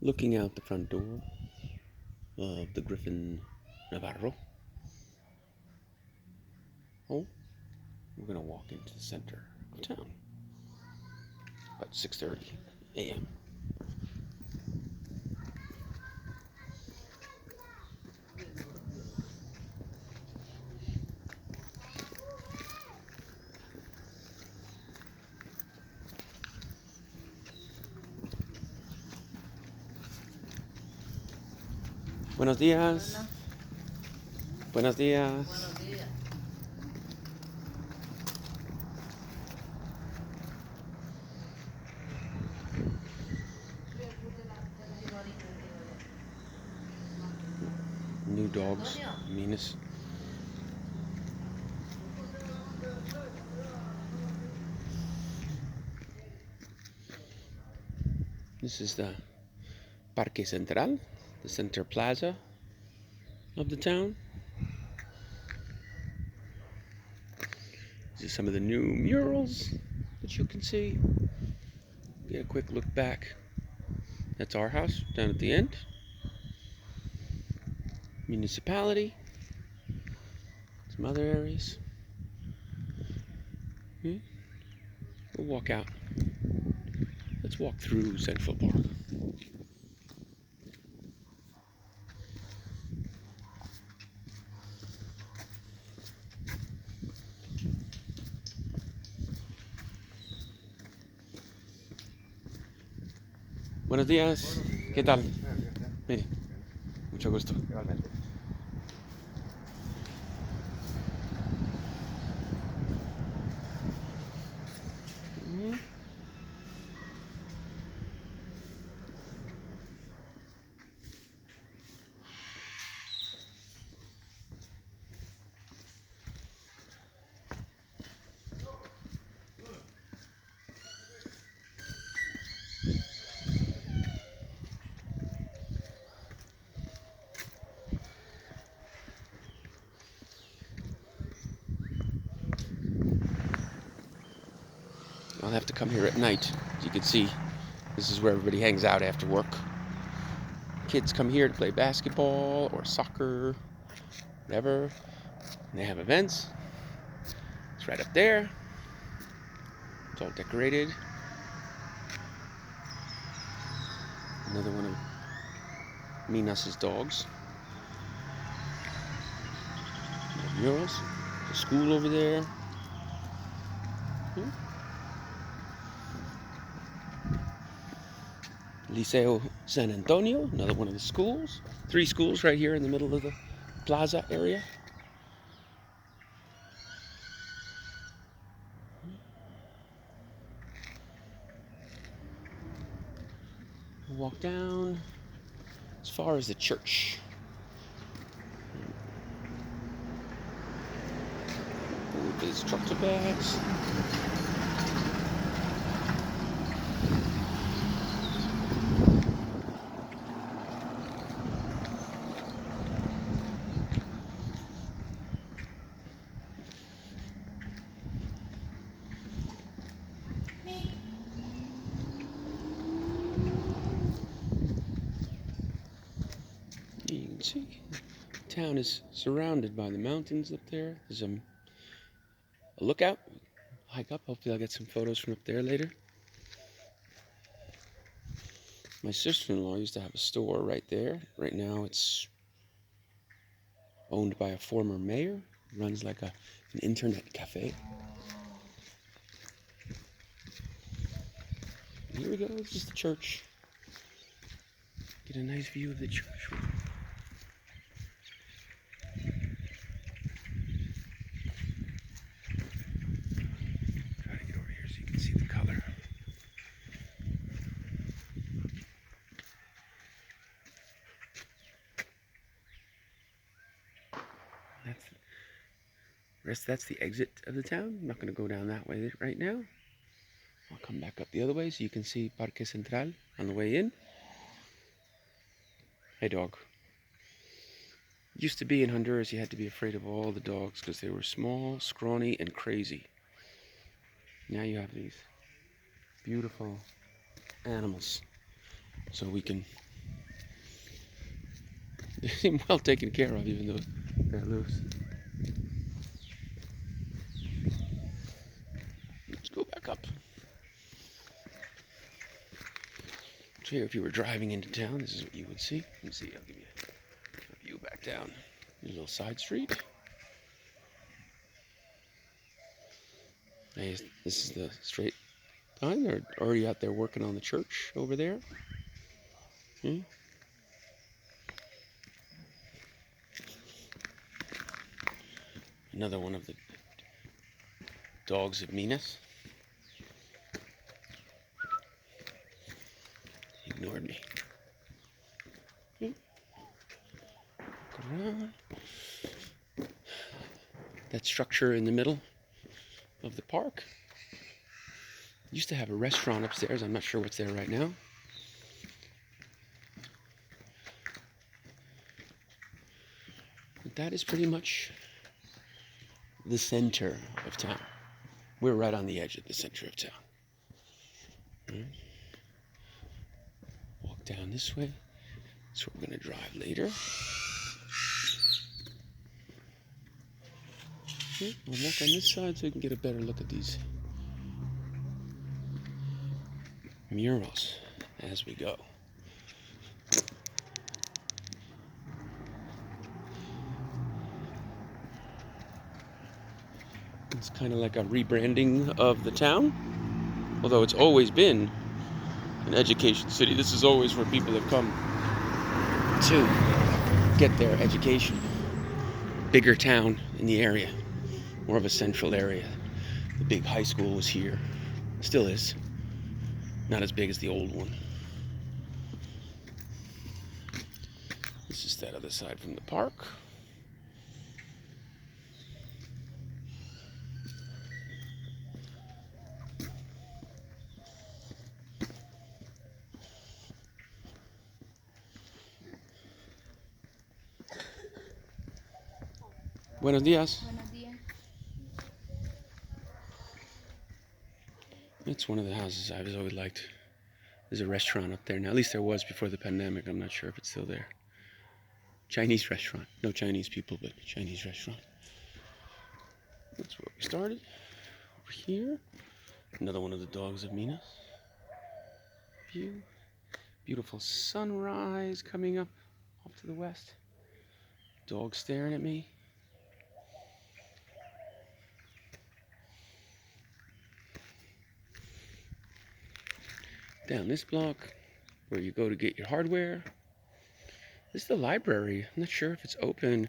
looking out the front door of the Griffin Navarro. Oh, we're going to walk into the center of town about 6:30 a.m. Buenos días. Buenos días. Buenos días. New dogs, Minas. This is the Parque Central, the center plaza of the town. These are some of the new murals that you can see. Get a quick look back. That's our house down at the end. Municipality. Some other areas. We'll walk out. Let's walk through Central Park. Buenos días. ¿Qué tal? Mire, mucho gusto. Igualmente. I'll have to come here at night. As you can see, this is where everybody hangs out after work. Kids come here to play basketball or soccer, whatever. And they have events. It's right up there. It's all decorated. Another one of Minas's dogs. Murals. The school over there. Liceo San Antonio, another one of the schools. 3 schools right here in the middle of the plaza area. We'll walk down as far as the church. Move these trucks of bags. You can see the town is surrounded by the mountains up there. There's a lookout. Hike up. Hopefully I'll get some photos from up there later. My sister-in-law used to have a store right there. Right now it's owned by a former mayor. Runs like an internet cafe. Here we go. This is the church. Get a nice view of the church. Try to get over here so you can see the color. That's the exit of the town. I'm not going to go down that way right now. I'll come back up the other way so you can see Parque Central on the way in. Hey, dog. Used to be in Honduras, you had to be afraid of all the dogs because they were small, scrawny, and crazy. Now you have these beautiful animals. So we can They seem well taken care of, even though they're loose. Let's go back up. So here, if you were driving into town, this is what you would see. Let me see, I'll give you a view back down. There's a little side street. This is the straight line. They're already out there working on the church over there. Another one of the dogs of Minas. He ignored me. That structure in the middle of the park used to have a restaurant upstairs. I'm not sure what's there right now. But that is pretty much the center of town. We're right on the edge of the center of town. Right. Walk down this way. That's where we're going to drive later. Okay, I'll walk on this side so you can get a better look at these murals as we go. It's kind of like a rebranding of the town, although it's always been an education city. This is always where people have come to get their education. Bigger town in the area, more of a central area. The big high school was here, still is, not as big as the old one. This is that other side from the park. Buenos días. Buenos días. It's one of the houses I've always liked. There's a restaurant up there now. At least there was before the pandemic. I'm not sure if it's still there. Chinese restaurant. No Chinese people, but Chinese restaurant. That's where we started. Over here. Another one of the dogs of Minas. View. Beautiful sunrise coming up off to the west. Dog staring at me. Down this block, where you go to get your hardware. This is the library. I'm not sure if it's open.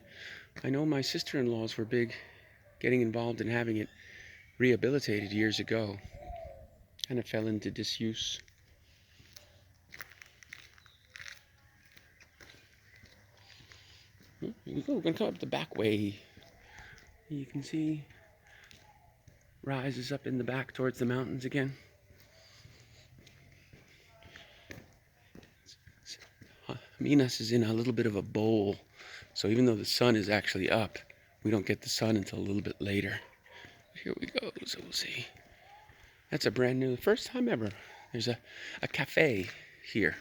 I know my sister-in-laws were big getting involved in having it rehabilitated years ago. Kind of fell into disuse. Here we go. We're going to come up the back way. You can see rises up in the back towards the mountains again. Minas is in a little bit of a bowl, so even though the sun is actually up, we don't get the sun until a little bit later. Here we go, so we'll see. That's a brand new, first time ever. There's a cafe here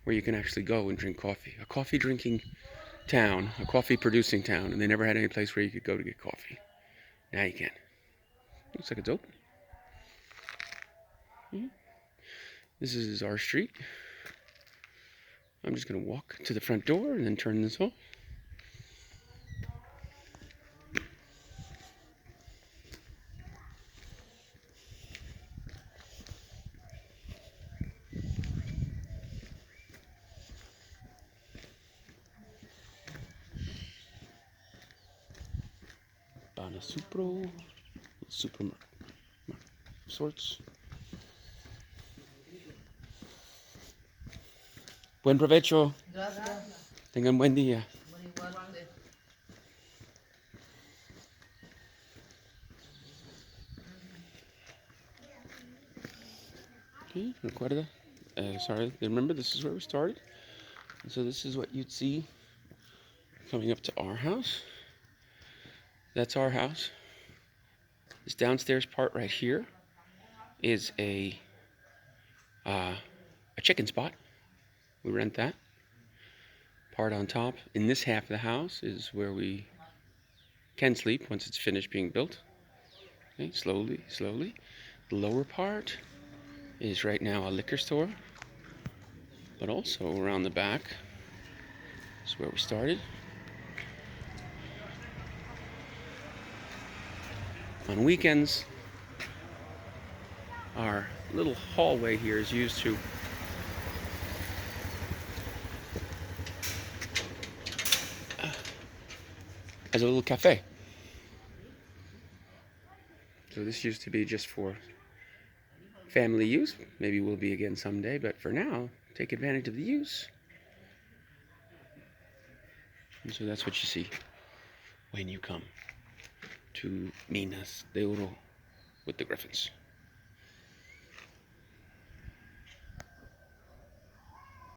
where you can actually go and drink coffee. A coffee drinking town, a coffee producing town, and they never had any place where you could go to get coffee. Now you can. Looks like it's open. This is our street. I'm just going to walk to the front door and then turn this off. Supro, supermarket of sorts. Buen provecho. Gracias. Tengan buen día. Okay, recuerda. Sorry, remember this is where we started. And so this is what you'd see coming up to our house. That's our house. This downstairs part right here is a chicken spot. We rent that. part on top. In this half of the house is where we can sleep once it's finished being built. Okay, slowly, slowly. The lower part is right now a liquor store, but also around the back is where we started. On weekends, our little hallway here is used to as a little cafe. So this used to be just for family use. Maybe will be again someday, but for now, take advantage of the use. And so that's what you see when you come to Minas de Oro with the Griffins.